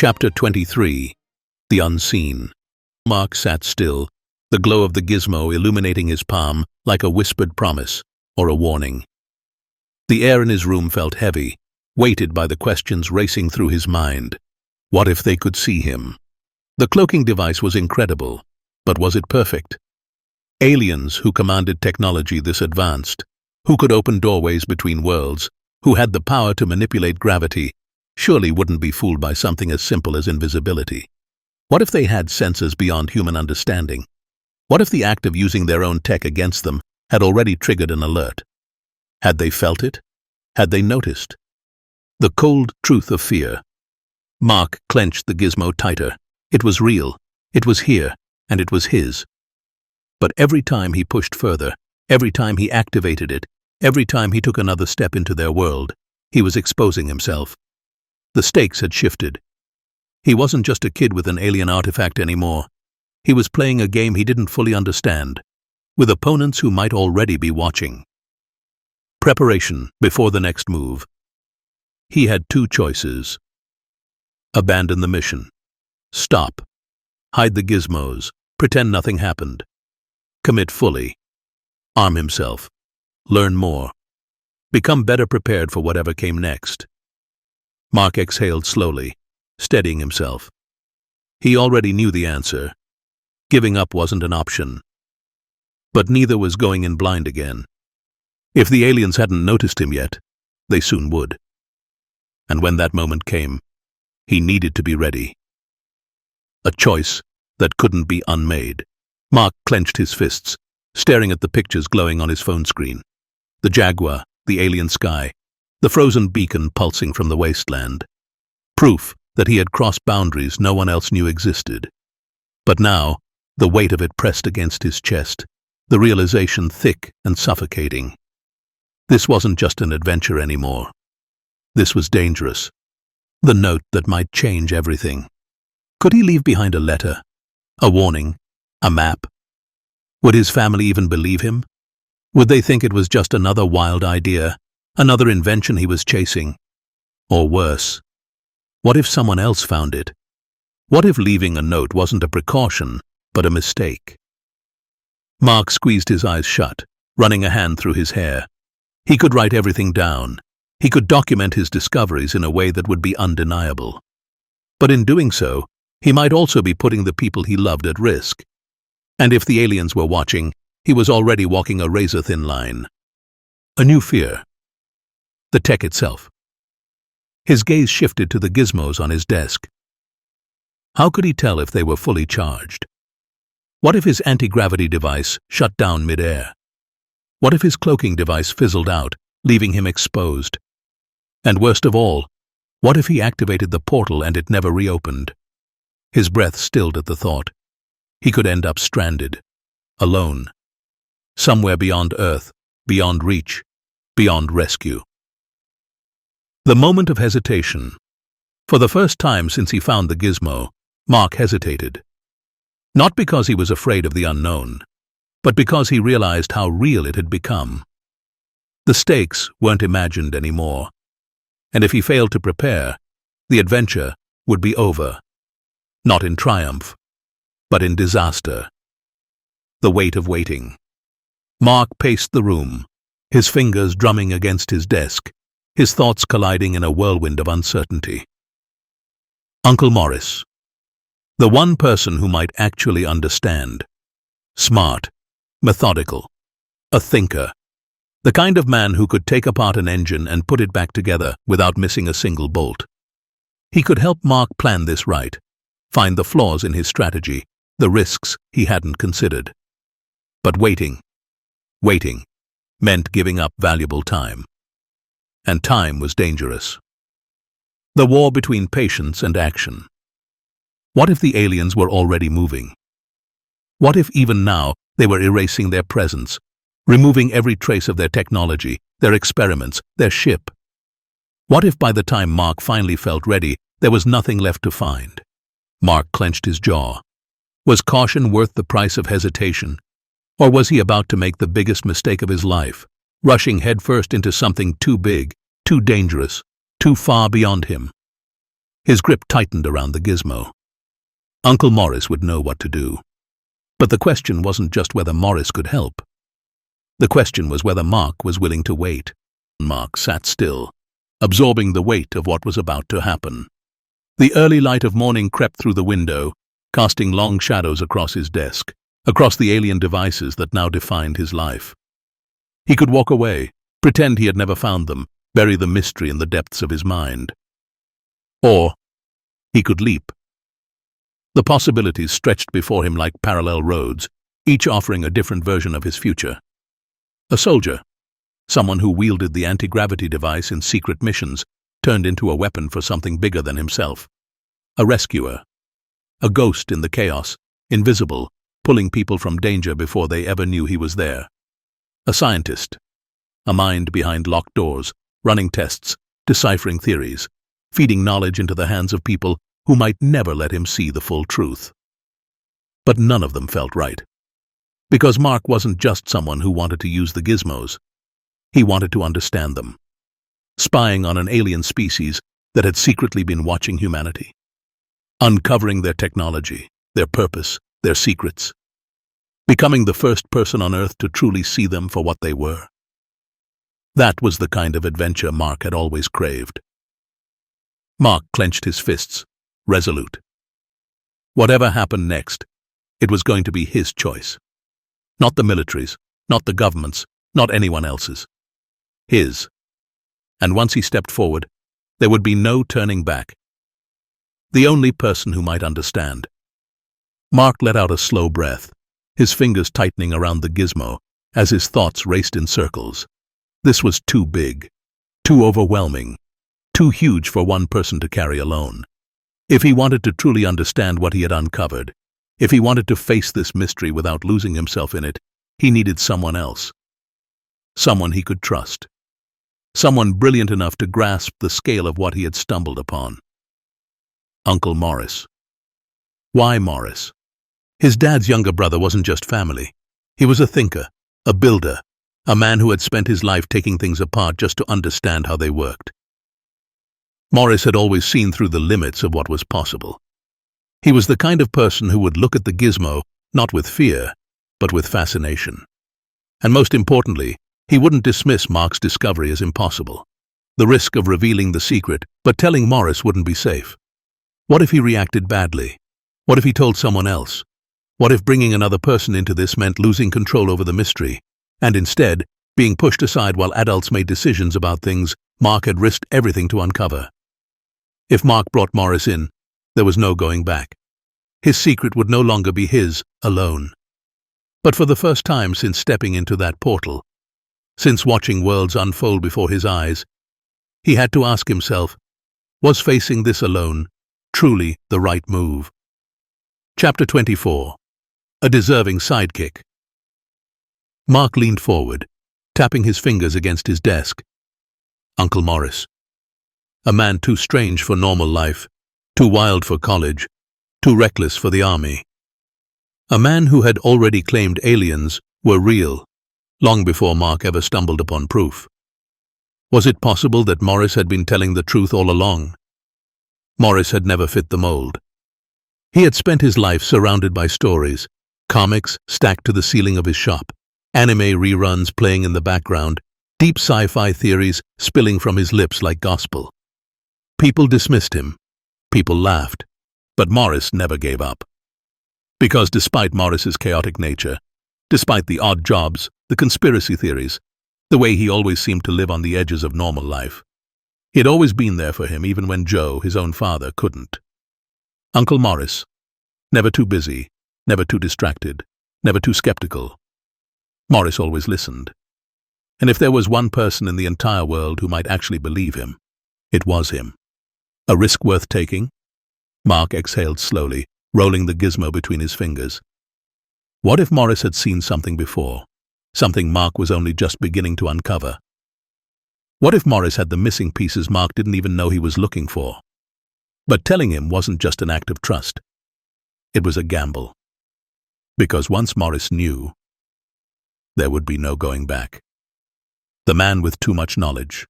Chapter 23. The Unseen. Mark sat still, the glow of the gizmo illuminating his palm like a whispered promise or a warning. The air in his room felt heavy, weighted by the questions racing through his mind. What if they could see him? The cloaking device was incredible, but was it perfect? Aliens who commanded technology this advanced, who could open doorways between worlds, who had the power to manipulate gravity, surely wouldn't be fooled by something as simple as invisibility. What if they had senses beyond human understanding? What if the act of using their own tech against them had already triggered an alert? Had they felt it? Had they noticed? The cold truth of fear. Mark clenched the gizmo tighter. It was real, it was here, and it was his. But every time he pushed further, every time he activated it, every time he took another step into their world, he was exposing himself. The stakes had shifted. He wasn't just a kid with an alien artifact anymore. He was playing a game he didn't fully understand, with opponents who might already be watching. Preparation before the next move. He had two choices. Abandon the mission. Stop. Hide the gizmos. Pretend nothing happened. Commit fully. Arm himself. Learn more. Become better prepared for whatever came next. Mark exhaled slowly, steadying himself. He already knew the answer. Giving up wasn't an option. But neither was going in blind again. If the aliens hadn't noticed him yet, they soon would. And when that moment came, he needed to be ready. A choice that couldn't be unmade. Mark clenched his fists, staring at the pictures glowing on his phone screen. The jaguar, the alien sky, the frozen beacon pulsing from the wasteland. Proof that he had crossed boundaries no one else knew existed. But now, the weight of it pressed against his chest, the realization thick and suffocating. This wasn't just an adventure anymore. This was dangerous. The note that might change everything. Could he leave behind a letter, a warning, a map? Would his family even believe him? Would they think it was just another wild idea, another invention he was chasing? Or worse, what if someone else found it? What if leaving a note wasn't a precaution, but a mistake? Mark squeezed his eyes shut, running a hand through his hair. He could write everything down. He could document his discoveries in a way that would be undeniable. But in doing so, he might also be putting the people he loved at risk. And if the aliens were watching, he was already walking a razor-thin line. A new fear. The tech itself. His gaze shifted to the gizmos on his desk. How could he tell if they were fully charged? What if his anti-gravity device shut down mid-air? What if his cloaking device fizzled out, leaving him exposed? And worst of all, what if he activated the portal and it never reopened? His breath stilled at the thought. He could end up stranded, alone, somewhere beyond Earth, beyond reach, beyond rescue. The moment of hesitation. For the first time since he found the gizmo, Mark hesitated. Not because he was afraid of the unknown, but because he realized how real it had become. The stakes weren't imagined anymore, and if he failed to prepare, the adventure would be over. Not in triumph, but in disaster. The weight of waiting. Mark paced the room, his fingers drumming against his desk, his thoughts colliding in a whirlwind of uncertainty. Uncle Morris. The one person who might actually understand. Smart, methodical, a thinker. The kind of man who could take apart an engine and put it back together without missing a single bolt. He could help Mark plan this right, find the flaws in his strategy, the risks he hadn't considered. But waiting meant giving up valuable time. And time was dangerous. The war between patience and action. What if the aliens were already moving? What if even now they were erasing their presence, removing every trace of their technology, their experiments, their ship? What if by the time Mark finally felt ready, there was nothing left to find? Mark clenched his jaw. Was caution worth the price of hesitation? Or was he about to make the biggest mistake of his life, rushing headfirst into something too big, too dangerous, too far beyond him? His grip tightened around the gizmo. Uncle Morris would know what to do. But the question wasn't just whether Morris could help. The question was whether Mark was willing to wait. Mark sat still, absorbing the weight of what was about to happen. The early light of morning crept through the window, casting long shadows across his desk, across the alien devices that now defined his life. He could walk away, pretend he had never found them, bury the mystery in the depths of his mind. Or he could leap. The possibilities stretched before him like parallel roads, each offering a different version of his future. A soldier, someone who wielded the anti-gravity device in secret missions, turned into a weapon for something bigger than himself. A rescuer, a ghost in the chaos, invisible, pulling people from danger before they ever knew he was there. A scientist, a mind behind locked doors, running tests, deciphering theories, feeding knowledge into the hands of people who might never let him see the full truth. But none of them felt right. Because Mark wasn't just someone who wanted to use the gizmos. He wanted to understand them, spying on an alien species that had secretly been watching humanity, uncovering their technology, their purpose, their secrets, becoming the first person on Earth to truly see them for what they were. That was the kind of adventure Mark had always craved. Mark clenched his fists, resolute. Whatever happened next, it was going to be his choice. Not the military's, not the government's, not anyone else's. His. And once he stepped forward, there would be no turning back. The only person who might understand. Mark let out a slow breath, his fingers tightening around the gizmo as his thoughts raced in circles. This was too big, too overwhelming, too huge for one person to carry alone. If he wanted to truly understand what he had uncovered, if he wanted to face this mystery without losing himself in it, he needed someone else. Someone he could trust. Someone brilliant enough to grasp the scale of what he had stumbled upon. Uncle Morris. Why Morris? His dad's younger brother wasn't just family. He was a thinker, a builder, a man who had spent his life taking things apart just to understand how they worked. Morris had always seen through the limits of what was possible. He was the kind of person who would look at the gizmo not with fear, but with fascination. And most importantly, he wouldn't dismiss Mark's discovery as impossible. The risk of revealing the secret, but telling Morris wouldn't be safe. What if he reacted badly? What if he told someone else? What if bringing another person into this meant losing control over the mystery, and instead, being pushed aside while adults made decisions about things Mark had risked everything to uncover? If Mark brought Morris in, there was no going back. His secret would no longer be his alone. But for the first time since stepping into that portal, since watching worlds unfold before his eyes, he had to ask himself, was facing this alone truly the right move? Chapter 24. A Deserving Sidekick. Mark leaned forward, tapping his fingers against his desk. Uncle Morris. A man too strange for normal life, too wild for college, too reckless for the army. A man who had already claimed aliens were real, long before Mark ever stumbled upon proof. Was it possible that Morris had been telling the truth all along? Morris had never fit the mold. He had spent his life surrounded by stories, comics stacked to the ceiling of his shop, anime reruns playing in the background, deep sci-fi theories spilling from his lips like gospel. People dismissed him. People laughed. But Morris never gave up. Because despite Morris's chaotic nature, despite the odd jobs, the conspiracy theories, the way he always seemed to live on the edges of normal life, he had always been there for him even when Joe, his own father, couldn't. Uncle Morris, never too busy, never too distracted, never too skeptical. Morris always listened. And if there was one person in the entire world who might actually believe him, it was him. A risk worth taking? Mark exhaled slowly, rolling the gizmo between his fingers. What if Morris had seen something before, something Mark was only just beginning to uncover? What if Morris had the missing pieces Mark didn't even know he was looking for? But telling him wasn't just an act of trust. It was a gamble. Because once Morris knew, there would be no going back. The man with too much knowledge.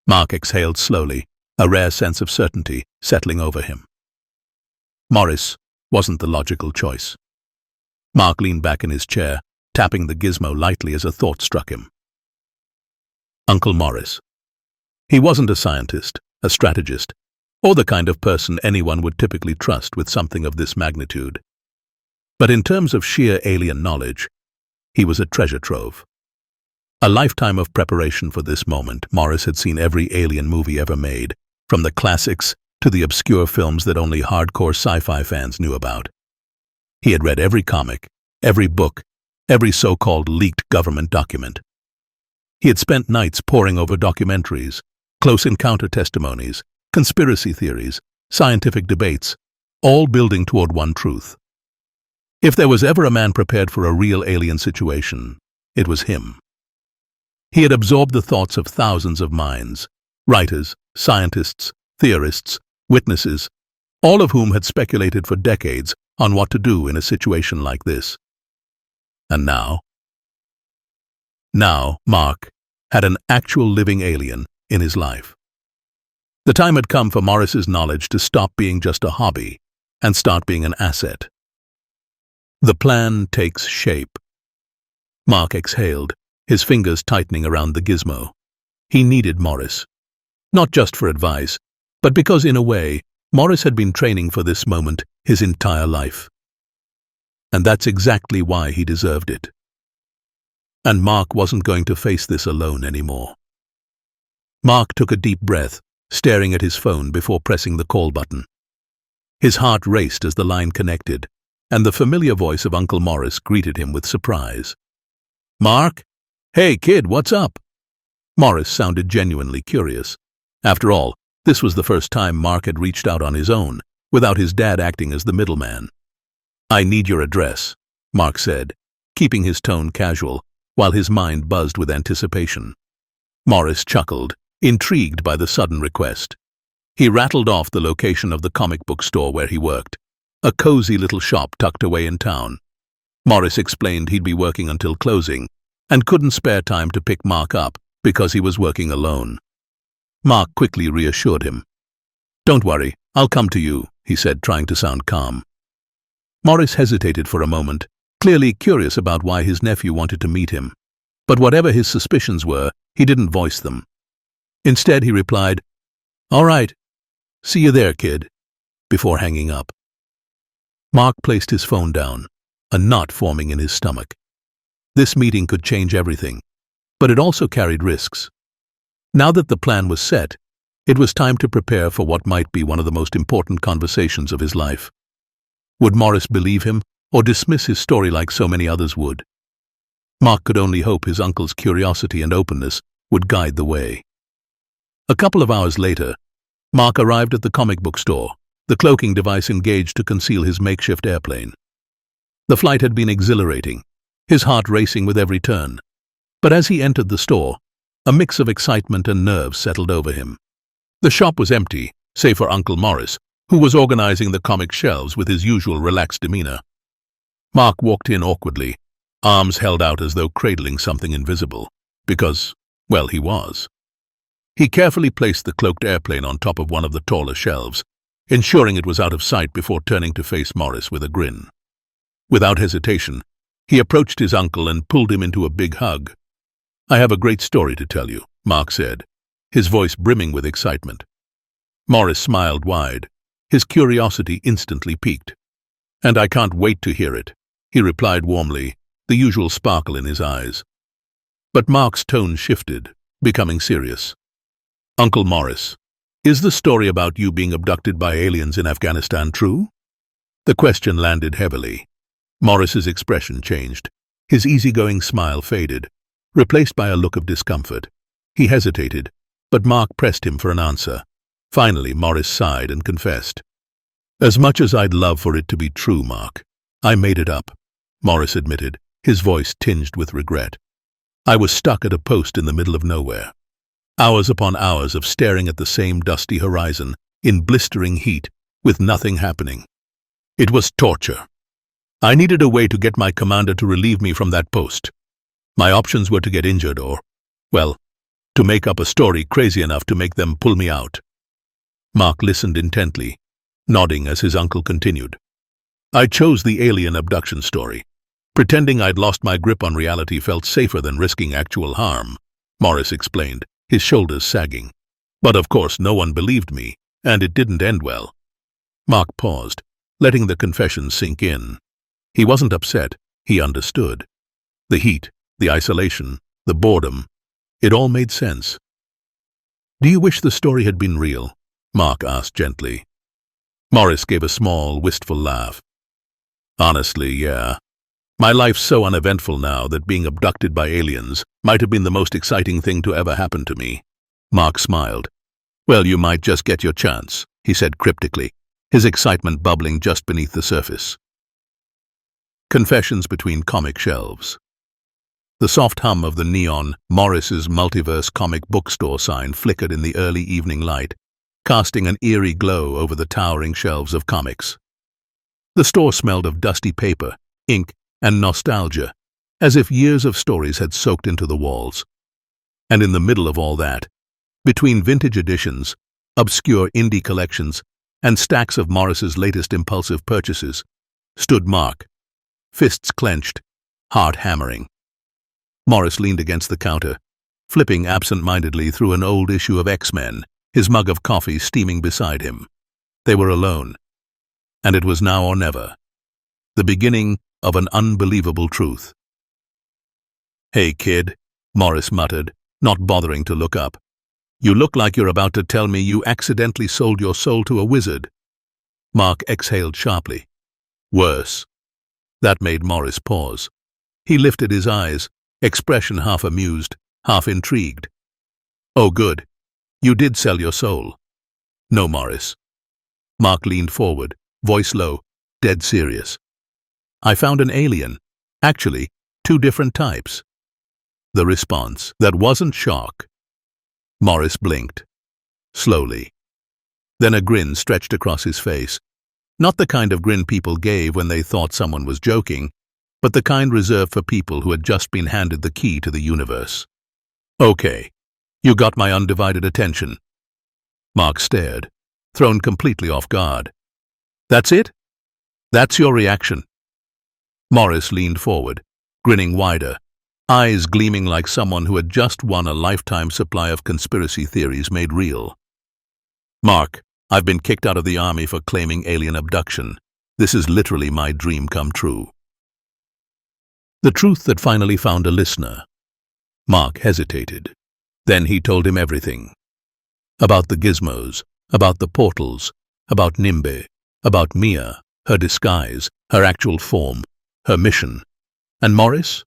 Mark exhaled slowly, a rare sense of certainty settling over him. Morris wasn't the logical choice. Mark leaned back in his chair, tapping the gizmo lightly as a thought struck him. Uncle Morris. He wasn't a scientist, a strategist, or the kind of person anyone would typically trust with something of this magnitude. But in terms of sheer alien knowledge, he was a treasure trove. A lifetime of preparation for this moment, Morris had seen every alien movie ever made, from the classics to the obscure films that only hardcore sci-fi fans knew about. He had read every comic, every book, every so-called leaked government document. He had spent nights poring over documentaries, close encounter testimonies, conspiracy theories, scientific debates, all building toward one truth. If there was ever a man prepared for a real alien situation, it was him. He had absorbed the thoughts of thousands of minds, writers, scientists, theorists, witnesses, all of whom had speculated for decades on what to do in a situation like this. And now, Mark had an actual living alien in his life. The time had come for Morris's knowledge to stop being just a hobby and start being an asset. The plan takes shape. Mark exhaled, his fingers tightening around the gizmo. He needed Morris, not just for advice, but because in a way, Morris had been training for this moment his entire life. And that's exactly why he deserved it. And Mark wasn't going to face this alone anymore. Mark took a deep breath, staring at his phone before pressing the call button. His heart raced as the line connected, and the familiar voice of Uncle Morris greeted him with surprise. "Mark? Hey, kid, what's up?" Morris sounded genuinely curious. After all, this was the first time Mark had reached out on his own, without his dad acting as the middleman. "I need your address," Mark said, keeping his tone casual, while his mind buzzed with anticipation. Morris chuckled, intrigued by the sudden request. He rattled off the location of the comic book store where he worked, a cozy little shop tucked away in town. Morris explained he'd be working until closing, and couldn't spare time to pick Mark up because he was working alone. Mark quickly reassured him. "Don't worry, I'll come to you," he said, trying to sound calm. Morris hesitated for a moment, clearly curious about why his nephew wanted to meet him. But whatever his suspicions were, he didn't voice them. Instead, he replied, "All right, see you there, kid," before hanging up. Mark placed his phone down, a knot forming in his stomach. This meeting could change everything, but it also carried risks. Now that the plan was set, it was time to prepare for what might be one of the most important conversations of his life. Would Morris believe him or dismiss his story like so many others would? Mark could only hope his uncle's curiosity and openness would guide the way. A couple of hours later, Mark arrived at the comic book store, the cloaking device engaged to conceal his makeshift airplane. The flight had been exhilarating, his heart racing with every turn. But as he entered the store, a mix of excitement and nerves settled over him. The shop was empty, save for Uncle Morris, who was organizing the comic shelves with his usual relaxed demeanor. Mark walked in awkwardly, arms held out as though cradling something invisible, because, well, he was. He carefully placed the cloaked airplane on top of one of the taller shelves, ensuring it was out of sight before turning to face Morris with a grin. Without hesitation, he approached his uncle and pulled him into a big hug. "I have a great story to tell you," Mark said, his voice brimming with excitement. Morris smiled wide, his curiosity instantly piqued. "And I can't wait to hear it," he replied warmly, the usual sparkle in his eyes. But Mark's tone shifted, becoming serious. "Uncle Morris, is the story about you being abducted by aliens in Afghanistan true?" The question landed heavily. Morris's expression changed. His easygoing smile faded, replaced by a look of discomfort. He hesitated, but Mark pressed him for an answer. Finally, Morris sighed and confessed. "As much as I'd love for it to be true, Mark, I made it up," Morris admitted, his voice tinged with regret. "I was stuck at a post in the middle of nowhere. Hours upon hours of staring at the same dusty horizon, in blistering heat, with nothing happening. It was torture. I needed a way to get my commander to relieve me from that post. My options were to get injured or, well, to make up a story crazy enough to make them pull me out. Mark listened intently, nodding as his uncle continued. I chose the alien abduction story. Pretending I'd lost my grip on reality felt safer than risking actual harm, Morris explained, his shoulders sagging. But of course no one believed me, and it didn't end well. Mark paused, letting the confession sink in. He wasn't upset, he understood. The heat, the isolation, the boredom, it all made sense. Do you wish the story had been real? Mark asked gently. Morris gave a small, wistful laugh. Honestly, yeah. My life's so uneventful now that being abducted by aliens might have been the most exciting thing to ever happen to me. Mark smiled. Well, you might just get your chance, he said cryptically, his excitement bubbling just beneath the surface. Confessions between comic shelves. The soft hum of the neon Morris's Multiverse comic bookstore sign flickered in the early evening light, casting an eerie glow over the towering shelves of comics. The store smelled of dusty paper, ink, and nostalgia, as if years of stories had soaked into the walls. And in the middle of all that, between vintage editions, obscure indie collections, and stacks of Morris's latest impulsive purchases, stood Mark, fists clenched, heart hammering. Morris leaned against the counter, flipping absent-mindedly through an old issue of X-Men, his mug of coffee steaming beside him. They were alone, and it was now or never. The beginning of an unbelievable truth. Hey, kid, Morris muttered, not bothering to look up. You look like you're about to tell me you accidentally sold your soul to a wizard. Mark exhaled sharply. Worse. That made Morris pause. He lifted his eyes, expression half amused, half intrigued. Oh, good. You did sell your soul. No, Morris. Mark leaned forward, voice low, dead serious. I found an alien. Actually, 2 different types. The response, that wasn't shock. Morris blinked. Slowly. Then a grin stretched across his face. Not the kind of grin people gave when they thought someone was joking, but the kind reserved for people who had just been handed the key to the universe. Okay, you got my undivided attention. Mark stared, thrown completely off guard. That's it? That's your reaction? Morris leaned forward, grinning wider, eyes gleaming like someone who had just won a lifetime supply of conspiracy theories made real. Mark, I've been kicked out of the army for claiming alien abduction. This is literally my dream come true. The truth that finally found a listener. Mark hesitated. Then he told him everything. About the gizmos, about the portals, about Nimbe, about Mia, her disguise, her actual form, her mission. And Morris?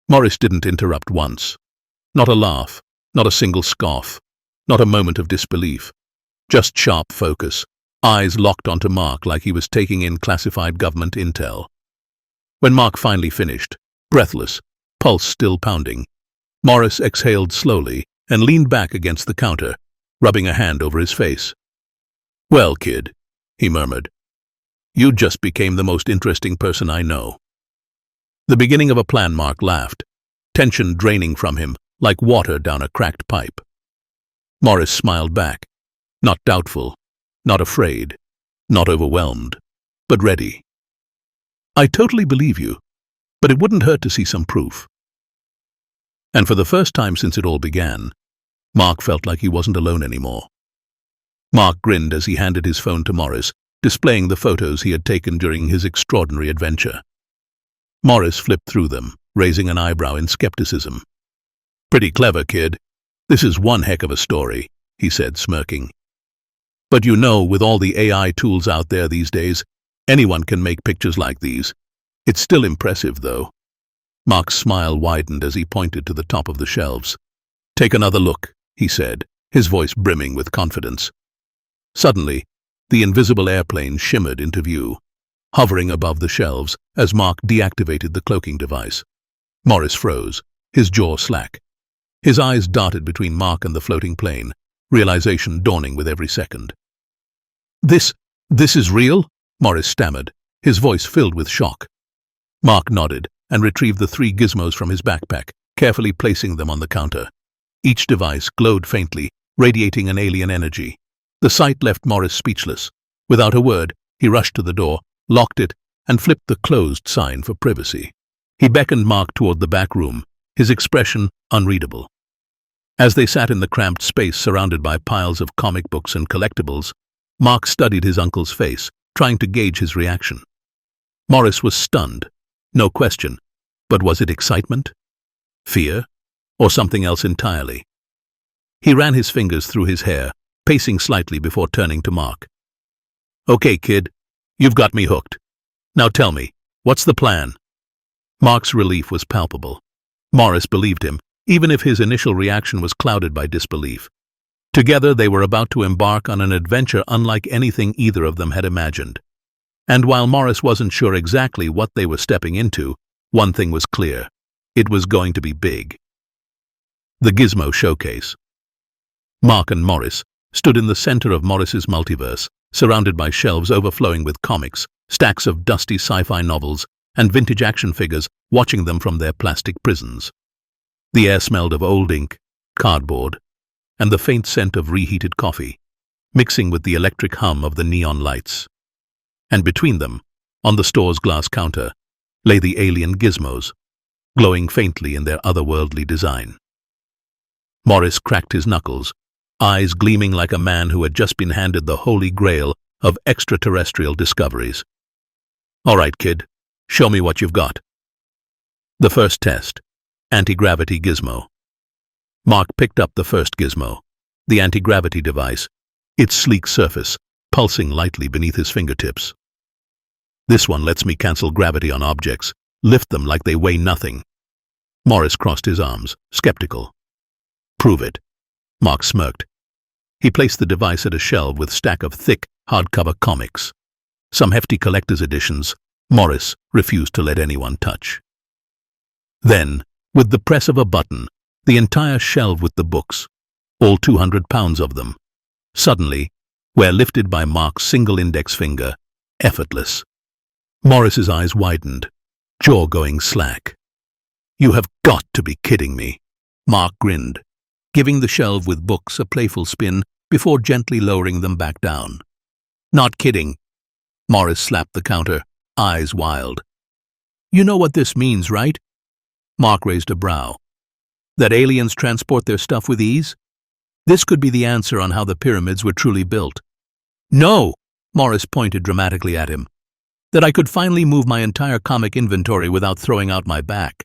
Morris didn't interrupt once. Not a laugh, not a single scoff, not a moment of disbelief. Just sharp focus, eyes locked onto Mark like he was taking in classified government intel. When Mark finally finished, breathless, pulse still pounding, Morris exhaled slowly and leaned back against the counter, rubbing a hand over his face. Well, kid, he murmured, you just became the most interesting person I know. The beginning of a plan, Mark laughed, tension draining from him like water down a cracked pipe. Morris smiled back, not doubtful, not afraid, not overwhelmed, but ready. I totally believe you, but it wouldn't hurt to see some proof. And for the first time since it all began, Mark felt like he wasn't alone anymore. Mark grinned as he handed his phone to Morris, displaying the photos he had taken during his extraordinary adventure. Morris flipped through them, raising an eyebrow in skepticism. Pretty clever, kid. This is one heck of a story, he said, smirking. But you know, with all the AI tools out there these days, anyone can make pictures like these. It's still impressive, though. Mark's smile widened as he pointed to the top of the shelves. Take another look, he said, his voice brimming with confidence. Suddenly, the invisible airplane shimmered into view, hovering above the shelves as Mark deactivated the cloaking device. Morris froze, his jaw slack. His eyes darted between Mark and the floating plane, realization dawning with every second. This is real? Morris stammered, his voice filled with shock. Mark nodded and retrieved the 3 gizmos from his backpack, carefully placing them on the counter. Each device glowed faintly, radiating an alien energy. The sight left Morris speechless. Without a word, he rushed to the door, locked it, and flipped the closed sign for privacy. He beckoned Mark toward the back room, his expression unreadable. As they sat in the cramped space surrounded by piles of comic books and collectibles, Mark studied his uncle's face, trying to gauge his reaction. Morris was stunned, no question, but was it excitement, fear, or something else entirely? He ran his fingers through his hair, pacing slightly before turning to Mark. "Okay, kid, you've got me hooked. Now tell me, what's the plan?" Mark's relief was palpable. Morris believed him, even if his initial reaction was clouded by disbelief. Together they were about to embark on an adventure unlike anything either of them had imagined. And while Morris wasn't sure exactly what they were stepping into, one thing was clear. It was going to be big. The Gizmo Showcase. Mark and Morris stood in the center of Morris's multiverse, surrounded by shelves overflowing with comics, stacks of dusty sci-fi novels, and vintage action figures watching them from their plastic prisons. The air smelled of old ink, cardboard, and the faint scent of reheated coffee, mixing with the electric hum of the neon lights. And between them, on the store's glass counter, lay the alien gizmos, glowing faintly in their otherworldly design. Morris cracked his knuckles, eyes gleaming like a man who had just been handed the holy grail of extraterrestrial discoveries. "All right, kid, show me what you've got." The first test, anti-gravity gizmo. Mark picked up the first gizmo, the anti-gravity device, its sleek surface pulsing lightly beneath his fingertips. "This one lets me cancel gravity on objects, lift them like they weigh nothing." Morris crossed his arms, skeptical. "Prove it." Mark smirked. He placed the device at a shelf with a stack of thick, hardcover comics. Some hefty collector's editions Morris refused to let anyone touch. Then, with the press of a button, the entire shelf with the books, all 200 pounds of them, suddenly were lifted by Mark's single index finger, effortless. Morris's eyes widened, jaw going slack. "You have got to be kidding me." Mark grinned, giving the shelf with books a playful spin before gently lowering them back down. "Not kidding." Morris slapped the counter, eyes wild. "You know what this means, right?" Mark raised a brow. "That aliens transport their stuff with ease? This could be the answer on how the pyramids were truly built." "No!" Morris pointed dramatically at him. "That I could finally move my entire comic inventory without throwing out my back."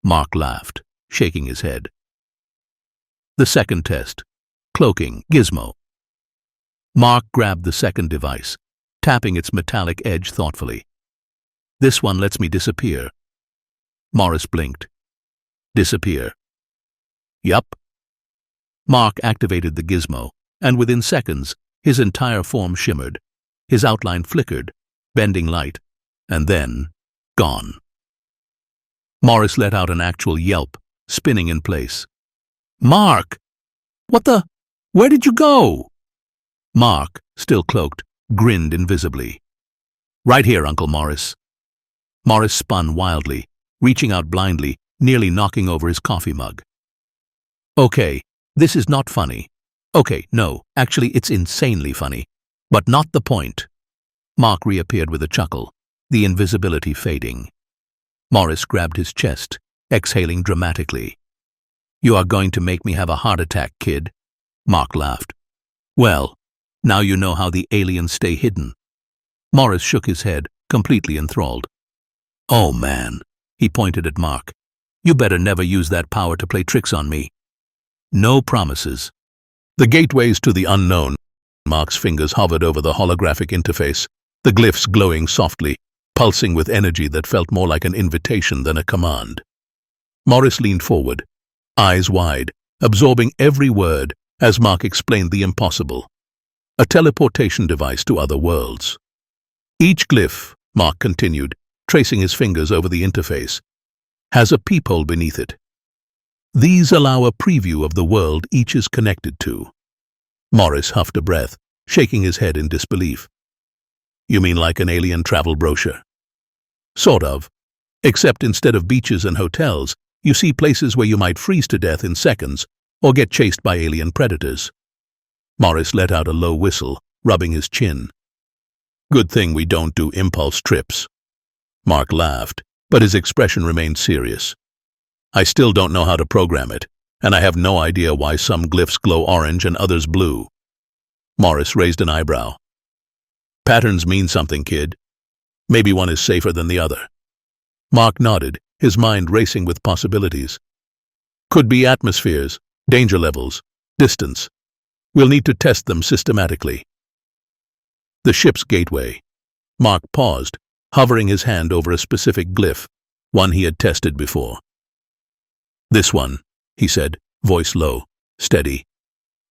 Mark laughed, shaking his head. The second test, cloaking gizmo. Mark grabbed the second device, tapping its metallic edge thoughtfully. "This one lets me disappear." Morris blinked. "Disappear?" "Yup." Mark activated the gizmo, and within seconds, his entire form shimmered. His outline flickered, bending light, and then gone. Morris let out an actual yelp, spinning in place. "Mark! What the? Where did you go?" Mark, still cloaked, grinned invisibly. "Right here, Uncle Morris." Morris spun wildly, reaching out blindly, nearly knocking over his coffee mug. "Okay, this is not funny. Okay, no, actually it's insanely funny. But not the point." Mark reappeared with a chuckle, the invisibility fading. Morris grabbed his chest, exhaling dramatically. "You are going to make me have a heart attack, kid." Mark laughed. "Well, now you know how the aliens stay hidden." Morris shook his head, completely enthralled. "Oh man," he pointed at Mark. "You better never use that power to play tricks on me." "No promises." The gateways to the unknown. Mark's fingers hovered over the holographic interface, the glyphs glowing softly, pulsing with energy that felt more like an invitation than a command. Morris leaned forward, eyes wide, absorbing every word as Mark explained the impossible. A teleportation device to other worlds. "Each glyph," Mark continued, tracing his fingers over the interface, "has a peephole beneath it. These allow a preview of the world each is connected to." Morris huffed a breath, shaking his head in disbelief. "You mean like an alien travel brochure?" "Sort of. Except instead of beaches and hotels, you see places where you might freeze to death in seconds or get chased by alien predators." Morris let out a low whistle, rubbing his chin. Good thing we don't do impulse trips. Mark laughed, but his expression remained serious. I still don't know how to program it, and I have no idea why some glyphs glow orange and others blue. Morris raised an eyebrow. Patterns mean something, kid. Maybe one is safer than the other. Mark nodded, his mind racing with possibilities. Could be atmospheres, danger levels, distance. We'll need to test them systematically. The ship's gateway. Mark paused, hovering his hand over a specific glyph, one he had tested before. This one, he said, voice low, steady,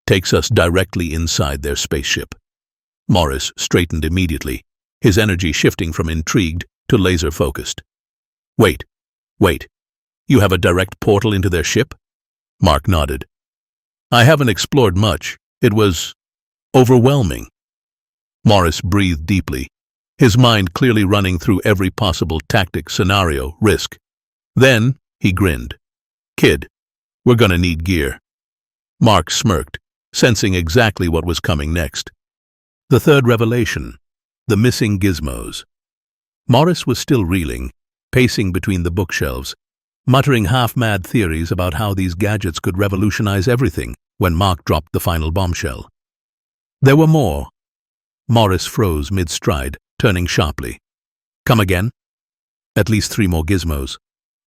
takes us directly inside their spaceship. Morris straightened immediately, his energy shifting from intrigued to laser-focused. Wait. You have a direct portal into their ship? Mark nodded. I haven't explored much. It was overwhelming. Morris breathed deeply, his mind clearly running through every possible tactic, scenario, risk. Then he grinned. Kid, we're gonna need gear. Mark smirked, sensing exactly what was coming next. The third revelation, the missing gizmos. Morris was still reeling, pacing between the bookshelves, muttering half-mad theories about how these gadgets could revolutionize everything when Mark dropped the final bombshell. There were more. Morris froze mid-stride, turning sharply. Come again? At least 3 more gizmos.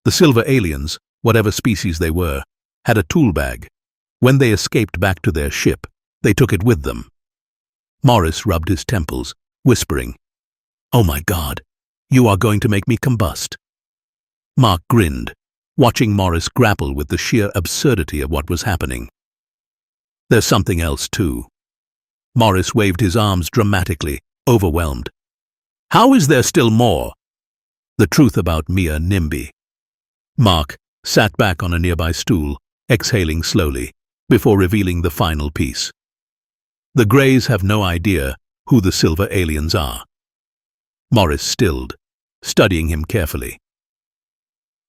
The silver aliens, whatever species they were, had a tool bag. When they escaped back to their ship, they took it with them. Morris rubbed his temples, whispering, Oh my God, you are going to make me combust. Mark grinned, watching Morris grapple with the sheer absurdity of what was happening. There's something else too. Morris waved his arms dramatically, overwhelmed. How is there still more? The truth about Mia Nimby. Mark sat back on a nearby stool, exhaling slowly, before revealing the final piece. The Greys have no idea who the silver aliens are. Morris stilled, studying him carefully.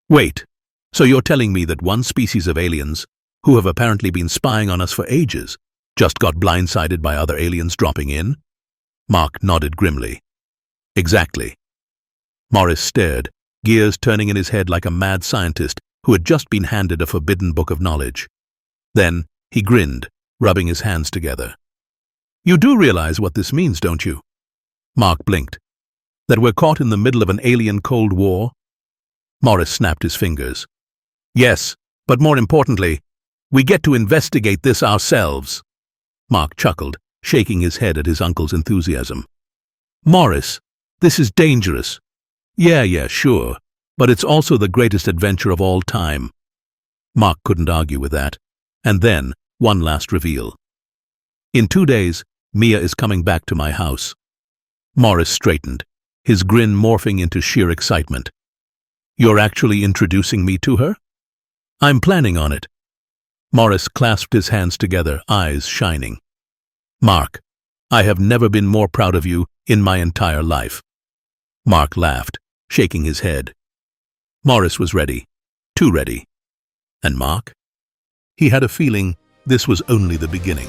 Wait, so you're telling me that one species of aliens, who have apparently been spying on us for ages, just got blindsided by other aliens dropping in? Mark nodded grimly. Exactly. Morris stared, gears turning in his head like a mad scientist who had just been handed a forbidden book of knowledge. Then he grinned, rubbing his hands together. You do realize what this means, don't you? Mark blinked. That we're caught in the middle of an alien Cold War? Morris snapped his fingers. Yes, but more importantly, we get to investigate this ourselves. Mark chuckled, shaking his head at his uncle's enthusiasm. Morris, this is dangerous. Yeah, sure, but it's also the greatest adventure of all time. Mark couldn't argue with that. And then, one last reveal. In 2 days, Mia is coming back to my house. Morris straightened, his grin morphing into sheer excitement. You're actually introducing me to her? I'm planning on it. Morris clasped his hands together, eyes shining. Mark, I have never been more proud of you in my entire life. Mark laughed, shaking his head. Morris was ready, too ready. And Mark? He had a feeling this was only the beginning.